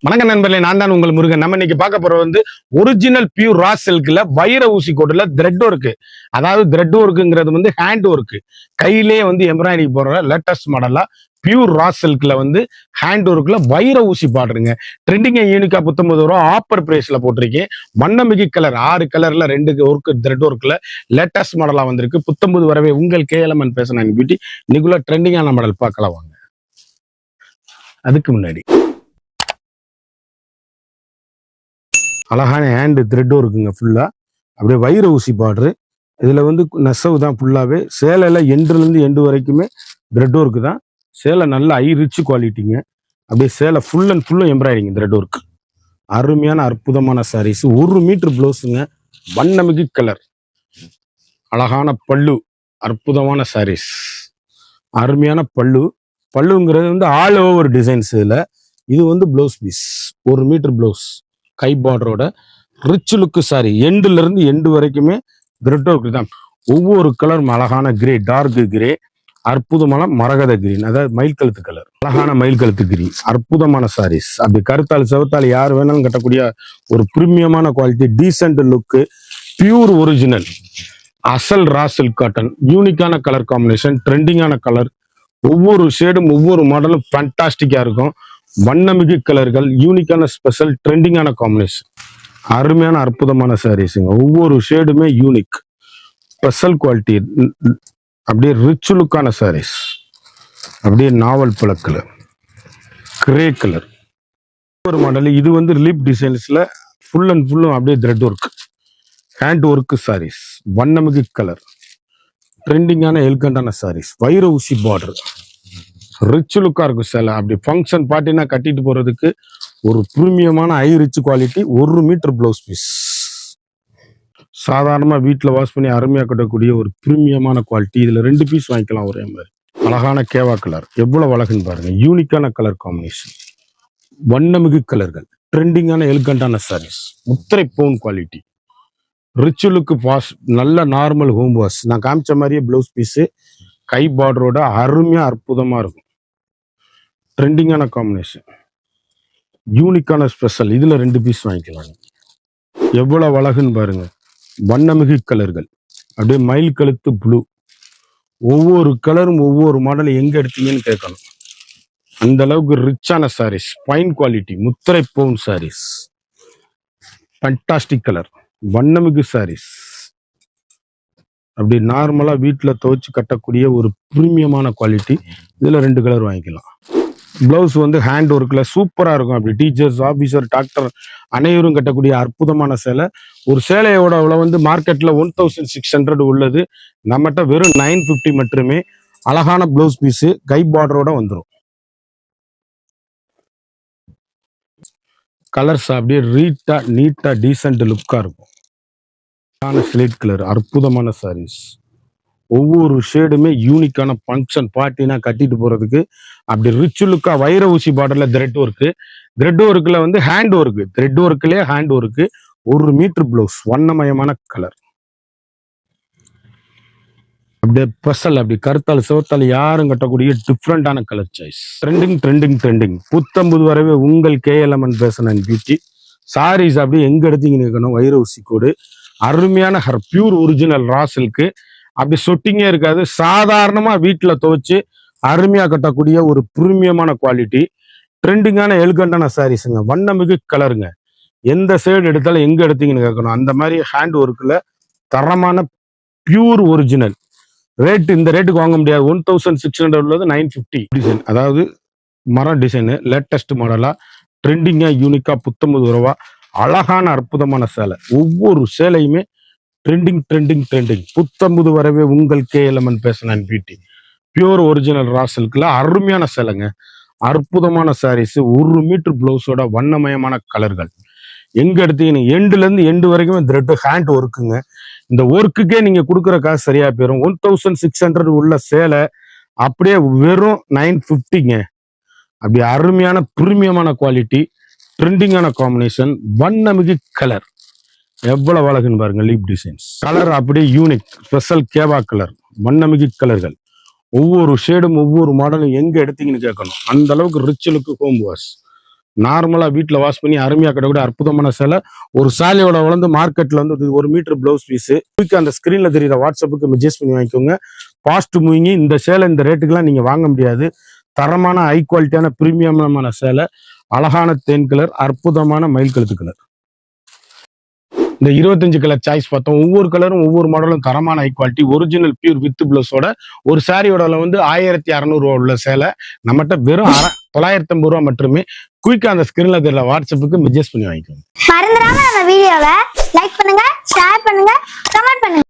வணக்கம் நண்பர்களே, நான் தான் உங்கள் முருகன். நம்ம இன்னைக்கு பார்க்க போறது ஒரிஜினல் பியூர் ரா சில்க்ல வைர ஊசி கோட்டுல த்ரெட் ஒர்க். அதாவது த்ரெட் ஒர்க்குங்கிறது ஹேண்ட் ஒர்க், கையிலேயே எம்ப்ராய்டரி போடுற லேட்டஸ்ட் மாடலா பியூர் ரா சில்க்ல ஹேண்ட் ஒர்க்ல வைர ஊசி பாடுறீங்க. ட்ரெண்டிங் யூனிக்கா 19 ரூபா ஆப்பர் பிரைஸ்ல போட்டிருக்கேன். வண்ணமிகு கலர் 6 கலர்ல 2 ஒர்க் த்ரெட் ஒர்க்ல லேட்டஸ்ட் மாடலா வந்திருக்கு. 19 வரவே உங்கள் கேஎல்எம்என் பேசுறேன் பியூட்டி. இன்னைக்குள்ள ட்ரெண்டிங்கான மாடல் பார்க்கலாம் வாங்க. அதுக்கு முன்னாடி அழகான ஹேண்டு த்ரெட்டும் இருக்குங்க. ஃபுல்லா அப்படியே வைர ஊசி பார்டரு. இதுல நெசவு தான் ஃபுல்லாவே. சேலையில எண்டுலேருந்து எண்டு வரைக்குமே த்ரெட் ஒர்க்கு தான். சேலை நல்ல ஹை ரிச் குவாலிட்டிங்க. அப்படியே சேலை ஃபுல் அண்ட் ஃபுல்லும் எம்ப்ராய்டிங் த்ரெட் ஒர்க். அருமையான அற்புதமான சாரீஸ். 1 மீட்டர் பிளவுஸுங்க. வண்ணமிகு கலர், அழகான பல்லு, அற்புதமான சாரீஸ், அருமையான பல்லு. பல்லுங்கிறது ஆல் ஓவர் டிசைன்ஸ். இது பிளவுஸ் பீஸ். 1 மீட்டர் பிளவுஸ், கை பார்டரோட ரிச் லுக்கு சாரி. எண்டுல இருந்து எண்டு வரைக்குமே த்ரெட் ஒர்க் தான். ஒவ்வொரு கலரும் அழகான கிரே, டார்க் கிரே, அற்புதமான மரகத கிரீன், அதாவது மயில் கழுத்து கலர், அழகான மயில் கழுத்து கிரீன், அற்புதமான சாரீஸ். அப்படி கருத்தாள் செவத்தாள் யார் வேணாலும் கட்டக்கூடிய ஒரு பிரீமியமான குவாலிட்டி, டீசென்ட் லுக்கு, பியூர் ஒரிஜினல் அசல் ரா சில்க் காட்டன். யூனிக்கான கலர் காம்பினேஷன், ட்ரெண்டிங்கான கலர். ஒவ்வொரு ஷேடும் ஒவ்வொரு மாடலும் ஃபேண்டாஸ்டிக்கா இருக்கும். வண்ணமிகு கலர்கள், யூனிக்கான ஸ்பெஷல் ட்ரெண்டிங்கான காம்பினேஷன், அருமையான அற்புதமான சாரீஸுங்க. ஒவ்வொரு ஷேடுமே யூனிக், ஸ்பெஷல் குவாலிட்டி. அப்படியே ரிச் லுக்கான சாரீஸ். அப்படியே நாவல் பழ கலர், கிரே கலர். ஒரு மாடல் இது ரிலீப் டிசைன்ஸ்ல ஃபுல் அண்ட் ஃபுல்லும் அப்படியே thread work, hand work saris. வண்ணமிகு கலர், ட்ரெண்டிங்கான எல்கண்டான சாரீஸ். வைர ஊசி பார்டர், ரிச் லுக்கா இருக்கும் சேலை. அப்படி ஃபங்க்ஷன் பார்ட்டினா கட்டிட்டு போறதுக்கு ஒரு பிரீமியமான high rich quality. 1 metre blouse piece. சாதாரணமா வீட்டில் வாஷ் பண்ணி அருமையா கட்டக்கூடிய ஒரு பிரீமியமான குவாலிட்டி. இதுல 2 பீஸ் வாங்கிக்கலாம் ஒரே மாதிரி. அழகான கேவா கலர், எவ்வளவு அழகுன்னு பாருங்க. யூனிக்கான கலர் காம்பினேஷன், வண்ணமிகு கலர்கள், ட்ரெண்டிங்கான எலிகண்டான சாரீஸ். முத்திரை பவுன் குவாலிட்டி, ரிச் லுக்கு வாஷ், நல்ல நார்மல் ஹோம் வாஷ். நான் காமிச்ச மாதிரியே பிளவுஸ் பீஸு, கை பார்டரோட அருமையா அற்புதமா இருக்கும். ட்ரெண்டிங்கான காம்பினேஷன், யூனிக்கான ஸ்பெஷல். இதுல 2 பீஸ் வாங்கிக்கலாம். எவ்வளவு அழகுன்னு பாருங்க. வண்ணமிகு கலர்கள், அப்படியே மயில் கழுத்து ப்ளூ. ஒவ்வொரு கலரும் ஒவ்வொரு மாடல் எங்க எடுத்தீங்கன்னு கேட்கணும். அந்த அளவுக்கு ரிச்சான சாரீஸ், ஃபைன் குவாலிட்டி, முத்திரை பவுன் சாரீஸ். ஃபேண்டாஸ்டிக் கலர், வண்ணமிகு சாரீஸ். அப்படி நார்மலா வீட்டுல துவைச்சு கட்டக்கூடிய ஒரு பிரீமியமான குவாலிட்டி. இதுல 2 கலர் வாங்கிக்கலாம். பிளவுஸ் ஹேண்ட் ஒர்க்ல சூப்பரா இருக்கும். அப்படி டீச்சர்ஸ், ஆபீசர், டாக்டர் அனைவரும் கட்டக்கூடிய அற்புதமான சேலை. ஒரு சேலையோட மார்க்கெட்ல 1600 உள்ளது. நம்மகிட்ட வெறும் 950 மட்டுமே. அழகான பிளவுஸ் பீஸ், கை பார்டரோட வந்துடும். கலர்ஸ் அப்படியே ரீட்டா, நீட்டா, டீசென்ட் லுக்கா இருக்கும். ஸ்லேட் கலர், அற்புதமான சாரீஸ். ஒவ்வொரு ஷேடுமே யூனிக்கான ஃபங்க்ஷன் பார்ட்டினா கட்டிட்டு போறதுக்கு. அப்படி ரிச் லுக்கா வைர ஊசி பார்டர்ல த்ரெட் ஒர்க்கு. த்ரெட் ஒர்க்ல ஹேண்ட் ஒர்க்கு, த்ரெட் ஒர்க்லயே ஹேண்ட் ஒர்க்கு. 1 மீட்டர் பிளவுஸ், வண்ணமயமான கலர். அப்படியே ஸ்பெஷல், அப்படி கருத்தால் சிவத்தால் யாரும் கட்டக்கூடிய டிஃப்ரெண்டான colour choice. Trending trending trending 19 வரவே உங்கள் கேஎல்எம்என் பேசன் பியூட்டி. சாரீஸ் அப்படியே எங்க எடுத்தீங்கன்னு இருக்கணும். வைர ஊசி கோடு, அருமையான பியூர் ஒரிஜினல் ரா சில்க்கு. அப்படி சொட்டிங்கே இருக்காது. சாதாரணமா வீட்டுல துவைச்சு அருமையா கட்டக்கூடிய ஒரு பிரீமியமான குவாலிட்டி. ட்ரெண்டிங்கான எலிகண்டான சாரீஸுங்க. வண்ணமிகு கலருங்க. எந்த சைடு எடுத்தாலும் எங்க எடுத்தீங்கன்னு கேட்கணும். அந்த மாதிரி ஹேண்ட் ஒர்க்ல தரமான பியூர் ஒரிஜினல். ரேட் இந்த ரேட்டுக்கு வாங்க முடியாது. 1600 உள்ளது 950 டிசைன். அதாவது மரம் டிசைனு, லேட்டஸ்ட் மாடலா, ட்ரெண்டிங்கா, யூனிக்கா, 19 ரூபா. அழகான அற்புதமான சேலை. ஒவ்வொரு சேலையுமே ட்ரெண்டிங் ட்ரெண்டிங் ட்ரெண்டிங். 19 வரவே உங்கள் KLMN fashion beauty. Pure original raw சில்க்ல அருமையான சேலைங்க. அற்புதமான சாரீஸ். 1 மீட்டர் பிளவுஸோட வண்ணமயமான கலர்கள். எங்க எடுத்தீங்கன்னு எண்டுல இருந்து எண்டு வரைக்குமே த்ரெட் ஹேண்ட் ஒர்க்குங்க. இந்த ஒர்க்குக்கே நீங்க கொடுக்குற காசு சரியா போயிடும். 1600 உள்ள சேலை அப்படியே வெறும் 950ங்க. அப்படி அருமையான பிரீமியமான குவாலிட்டி, ட்ரெண்டிங்கான காம்பினேஷன், வண்ணமிகு கலர். எவ்வளவு அழகுன்னு பாருங்க. லீப் டிசைன்ஸ் கலர் அப்படியே யூனிக், ஸ்பெஷல் கேவா கலர், வண்ணமிகு கலர்கள். ஒவ்வொரு ஷேடும் ஒவ்வொரு மாடலும் எங்க எடுத்தீங்கன்னு கேட்கணும். அந்த அளவுக்கு ரிச் லுக்கு ஹோம் வாஷ். நார்மலா வீட்டுல வாஷ் பண்ணி அருமையா கிடக்கூட அற்புதமான சேலை. ஒரு சேலையோட வளர்ந்து மார்க்கெட்ல வந்து இது 1 மீட்டர் பிளவுஸ் பீஸ். அந்த ஸ்கிரீன்ல தெரியுற வாட்ஸ்அப்புக்கு மெசேஜ் பண்ணி வாங்கிக்கோங்க. Fast moving. இந்த சேலை இந்த ரேட்டுக்கெல்லாம் நீங்க வாங்க முடியாது. தரமான ஹை குவாலிட்டியான பிரீமியமான சேலை. அழகான தேன் கலர், அற்புதமான மயில் கழுத்து கலர். இந்த 25 கலர் சாய்ஸ் பார்த்தோம். ஒவ்வொரு கலரும் ஒவ்வொரு மாடலும் தரமான high quality original pure with பிளஸோட. ஒரு சாரியோட வந்து 1600 ரூபா உள்ள சேலை நம்மகிட்ட வெறும் 950 ரூபா மட்டுமே. குயிக்கா அந்த ஸ்கிரீன்ல தெரியல வாட்ஸ்அப்புக்கு மெசேஜ் பண்ணி வாங்கிக்கோங்க. மறந்துடாம நம்ம வீடியோவை லைக் பண்ணுங்க, ஷேர் பண்ணுங்க, கமெண்ட் பண்ணுங்க.